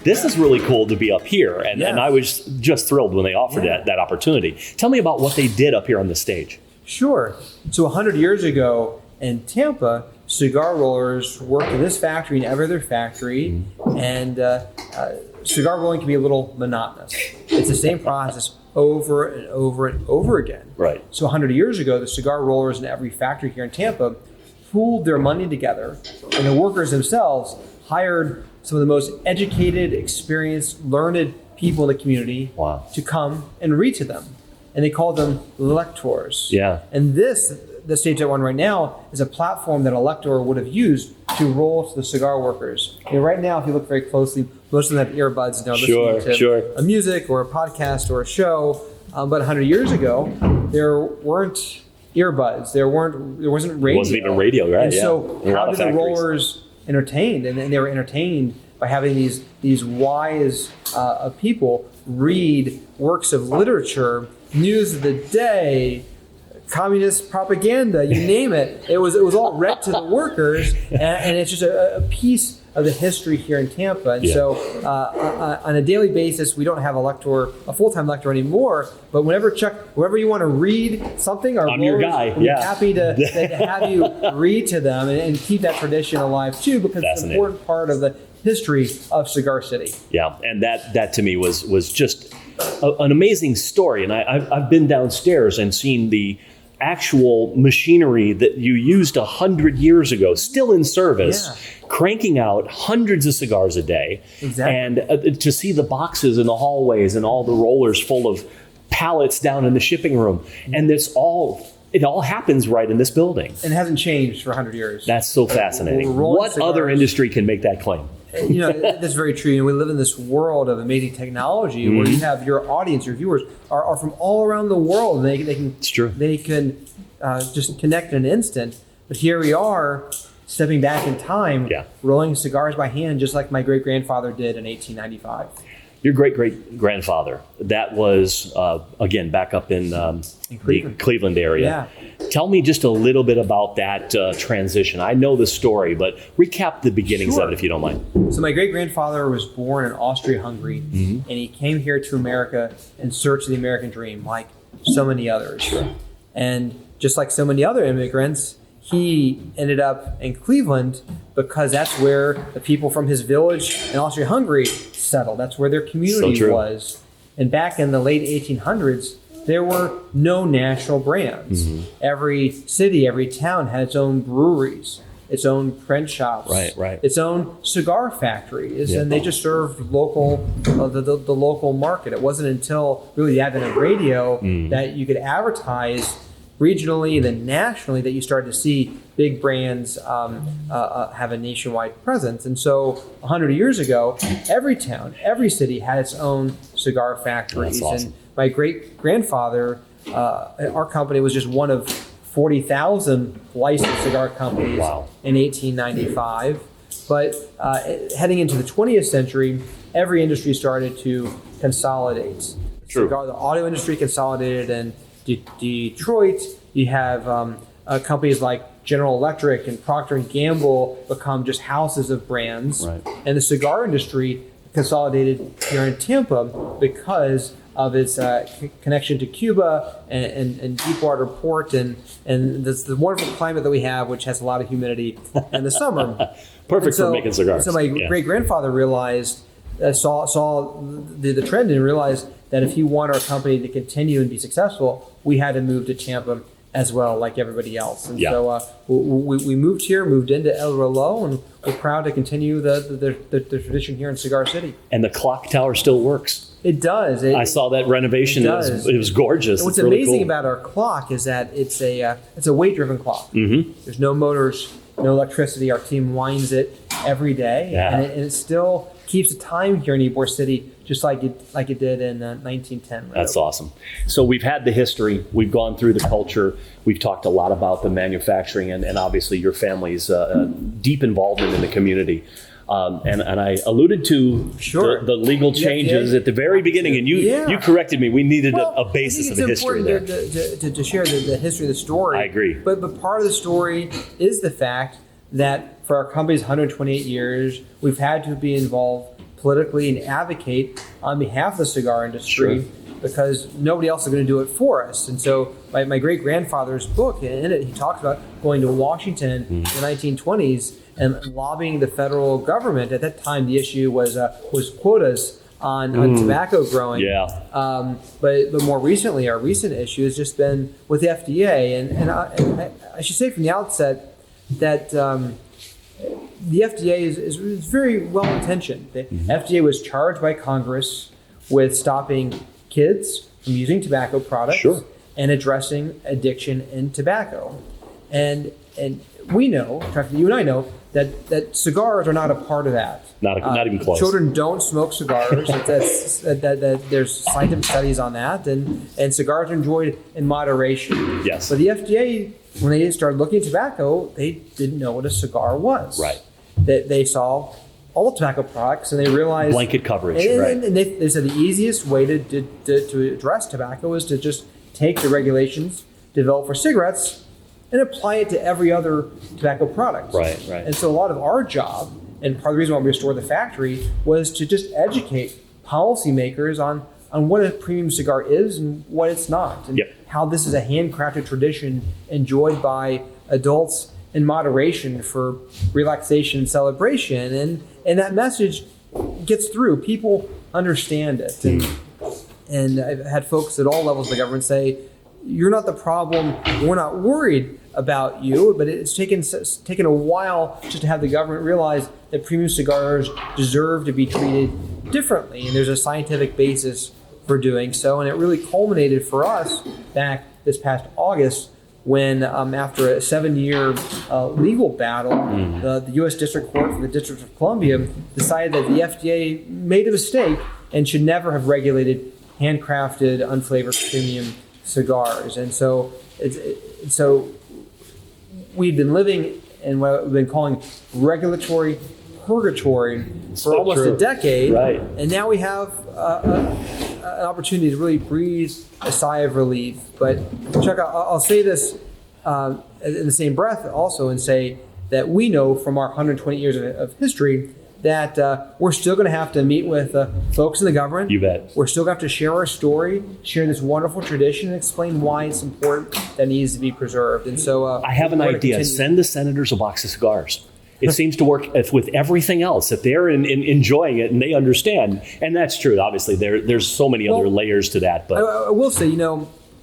this is really cool to be up here. And I was just thrilled when they offered that opportunity. Tell me about what they did up here on the stage. Sure. So 100 years ago in Tampa, cigar rollers worked in this factory and every other factory, and cigar rolling can be a little monotonous. It's the same process over and over and over again. Right. So 100 years ago, the cigar rollers in every factory here in Tampa pooled their money together, and the workers themselves hired some of the most educated, experienced, learned people in the community to come and read to them. And they called them lectors. Yeah. And the stage that we're on right now, is a platform that a lector would have used to roll to the cigar workers. Right now, if you look very closely, most of them have earbuds and they're listening to a music or a podcast or a show. But 100 years ago, there weren't earbuds. There wasn't radio. It wasn't even radio, right? And so how did the rollers entertained? And they were entertained by having these wise people read works of literature, news of the day, communist propaganda, you name it. It was all read to the workers, and it's just a piece of the history here in Tampa. And so on a daily basis, we don't have a full-time lector anymore, but whenever you want to read something, I'm your guy. we're happy to have you read to them and keep that tradition alive too, because it's an important part of the history of Cigar City. Yeah, and that to me was just an amazing story. And I've been downstairs and seen the actual machinery that you used 100 years ago, still in service, cranking out hundreds of cigars a day. Exactly. And to see the boxes in the hallways and all the rollers full of pallets down in the shipping room. And it all happens right in this building. And it hasn't changed for 100 years. That's so fascinating. What other industry can make that claim? That's very true. And we live in this world of amazing technology where you have your audience, your viewers are from all around the world. And they can just connect in an instant. But here we are, stepping back in time, rolling cigars by hand, just like my great-grandfather did in 1895. Your great-great-grandfather, that was, again, back up in the Cleveland area. Yeah. Tell me just a little bit about that transition. I know the story, but recap the beginnings of it if you don't mind. So my great-grandfather was born in Austria-Hungary, and he came here to America in search of the American dream, like so many others. Sure. And just like so many other immigrants, he ended up in Cleveland because that's where the people from his village in Austria-Hungary settled. That's where their community was. And back in the late 1800s, there were no national brands. Every city, every town had its own breweries, its own print shops, its own cigar factories, and they just served the local market. It wasn't until really the advent of radio that you could advertise regionally and then nationally that you started to see big brands have a nationwide presence. And so 100 years ago, every town, every city had its own cigar factories. That's awesome. And my great-grandfather, our company was just one of 40,000 licensed cigar companies in 1895. But heading into the 20th century, every industry started to consolidate. True. The auto industry consolidated in Detroit. You have companies like General Electric and Procter & Gamble become just houses of brands. And the cigar industry consolidated here in Tampa because of its connection to Cuba and Deepwater Port and the wonderful climate that we have, which has a lot of humidity in the summer. Perfect for making cigars. So my great-grandfather realized, saw the trend and realized that if he wanted our company to continue and be successful, we had to move to Tampa as well, like everybody else. And so we moved here, moved into El Reloj, and we're proud to continue the tradition here in Cigar City. And the clock tower still works. It does. I saw that renovation. It was gorgeous. And what's amazing about our clock is that it's a weight-driven clock. There's no motors, no electricity. Our team winds it every day, and it still keeps the time here in Ybor City just like it did in 1910. Right? That's awesome. So we've had the history. We've gone through the culture. We've talked a lot about the manufacturing and obviously your family's deep involvement in the community. And I alluded to the legal changes at the very beginning, and you corrected me. We needed a basis of the history there. To share the history of the story. I agree. But part of the story is the fact that for our company's 128 years, we've had to be involved politically and advocate on behalf of the cigar industry, because nobody else is going to do it for us. And so my great-grandfather's book, in it, he talks about going to Washington in the 1920s and lobbying the federal government. At that time, the issue was quotas on tobacco growing. But more recently, our recent issue has just been with the FDA. And I should say from the outset that the FDA is very well-intentioned. The FDA was charged by Congress with stopping kids from using tobacco products and addressing addiction in tobacco. And we know, in fact, you and I know, that cigars are not a part of that. Not even close. Children don't smoke cigars. that there's scientific studies on that, and cigars are enjoyed in moderation. Yes. But the FDA, when they started looking at tobacco, they didn't know what a cigar was. Right. They saw all tobacco products, and they realized blanket coverage. And they said the easiest way to address tobacco is to just take the regulations developed for cigarettes and apply it to every other tobacco product. Right. And so a lot of our job, and part of the reason why we restored the factory, was to just educate policymakers on what a premium cigar is and what it's not, and how this is a handcrafted tradition enjoyed by adults in moderation for relaxation and celebration. And that message gets through. People understand it. And I've had folks at all levels of the government say, you're not the problem. We're not worried about you. But it's taken a while just to have the government realize that premium cigars deserve to be treated differently. And there's a scientific basis for doing so. And it really culminated for us back this past August when, after a 7-year legal battle, the U.S. District Court for the District of Columbia decided that the FDA made a mistake and should never have regulated handcrafted, unflavored premium cigars. And so we've been living in what we've been calling regulatory purgatory for almost a decade. Right. And now we have an opportunity to really breathe a sigh of relief. But Chuck, I'll say this in the same breath also, and say that we know from our 120 years of history that we're still going to have to meet with folks in the government. You bet. We're still going to have to share our story, share this wonderful tradition, and explain why it's important that it needs to be preserved. And so I have an idea. Send the senators a box of cigars. It seems to work with everything else. If they're enjoying it and they understand, and that's true. Obviously, there's so many other layers to that. But I will say,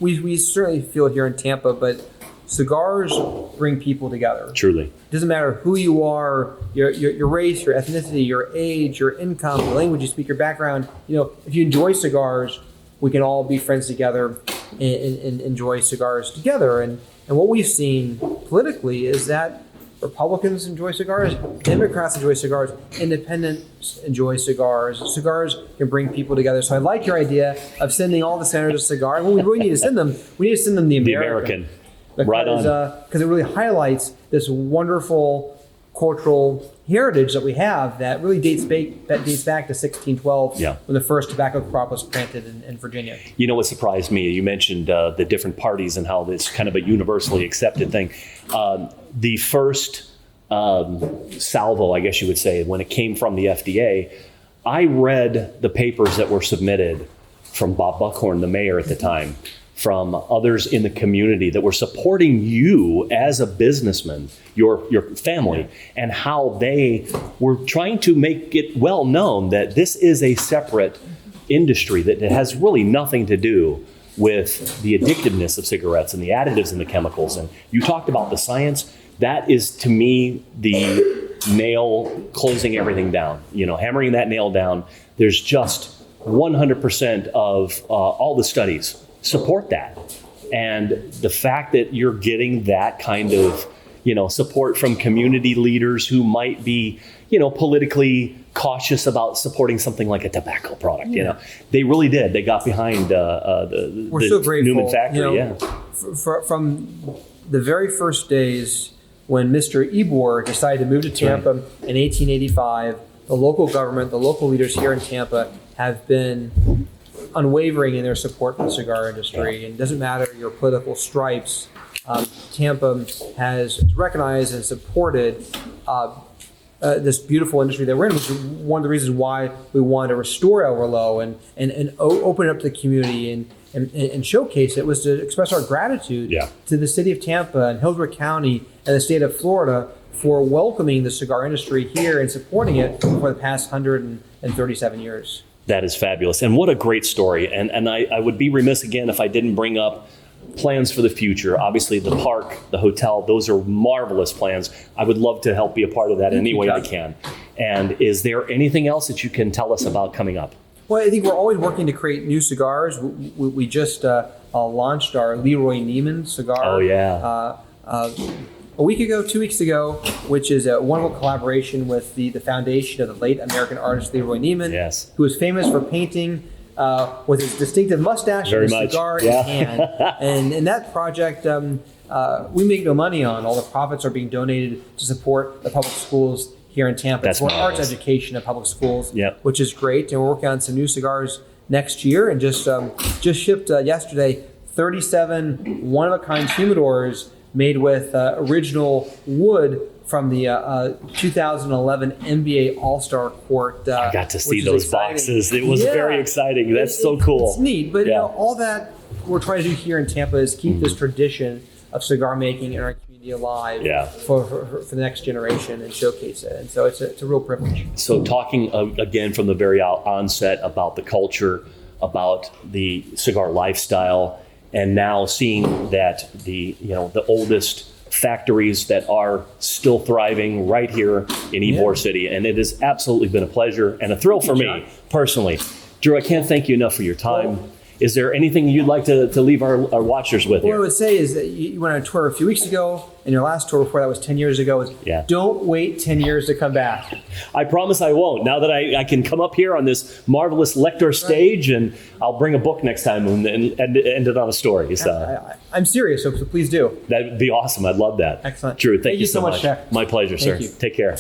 we certainly feel it here in Tampa, but cigars bring people together. Truly. It doesn't matter who you are, your race, your ethnicity, your age, your income, the language you speak, your background. If you enjoy cigars, we can all be friends together and enjoy cigars together. And what we've seen politically is that Republicans enjoy cigars, Democrats enjoy cigars, independents enjoy cigars. Cigars can bring people together. So I like your idea of sending all the senators a cigar. And what we really need to send them, the American. Right on. Because it really highlights this wonderful cultural heritage that we have that really dates back to 1612 when the first tobacco crop was planted in Virginia. You know what surprised me? You mentioned the different parties and how this kind of a universally accepted thing. The first salvo, I guess you would say, when it came from the FDA, I read the papers that were submitted from Bob Buckhorn, the mayor at the time, from others in the community that were supporting you as a businessman, your family, and how they were trying to make it well known that this is a separate industry that has really nothing to do with the addictiveness of cigarettes and the additives and the chemicals. And you talked about the science. That is, to me, the nail closing everything down, hammering that nail down. There's just 100% of all the studies support that. And the fact that you're getting that kind of, support from community leaders who might be, politically cautious about supporting something like a tobacco product, they really did. They got behind the so grateful. Newman factory. From the very first days when Mr. Ebor decided to move to Tampa in 1885, the local government, the local leaders here in Tampa have been unwavering in their support for the cigar industry. And it doesn't matter your political stripes. Tampa has recognized and supported this beautiful industry that we're in, which is one of the reasons why we wanted to restore El Reloj and open it up to the community and showcase it, was to express our gratitude to the city of Tampa and Hillsborough County and the state of Florida for welcoming the cigar industry here and supporting it for the past 137 years. That is fabulous. And what a great story. And I would be remiss again if I didn't bring up plans for the future. Obviously, the park, the hotel, those are marvelous plans. I would love to help be a part of that any way I can. And is there anything else that you can tell us about coming up? Well, I think we're always working to create new cigars. We just launched our Leroy Newman cigar. Oh, yeah. A week ago, 2 weeks ago, which is a wonderful collaboration with the foundation of the late American artist Leroy Newman, who is famous for painting with his distinctive mustache and his cigar in hand. And that project, we make no money on. All the profits are being donated to support the public schools here in Tampa. It's for arts education at public schools, which is great. And we're working on some new cigars next year, and just shipped yesterday 37 one-of-a-kind humidors made with original wood from the 2011 NBA All-Star Court. I got to see those boxes. It was very exciting. That's so cool. It's neat, but you know, all that we're trying to do here in Tampa is keep this tradition of cigar making in our community alive for the next generation and showcase it. And so it's a real privilege. So talking again from the very onset about the culture, about the cigar lifestyle, and now seeing that the oldest factories that are still thriving right here in Ybor City. And it has absolutely been a pleasure and a thrill for me personally. Drew, I can't thank you enough for your time. Is there anything you'd like to leave our watchers with here? What I would say is that you went on a tour a few weeks ago, and your last tour before that was 10 years ago. Don't wait 10 years to come back. I promise I won't. Now that I can come up here on this marvelous lector stage, and I'll bring a book next time and end it on a story. So. I'm serious, so please do. That'd be awesome. I'd love that. Excellent. Drew, thank you so much, Jack. My pleasure, sir. You. Take care.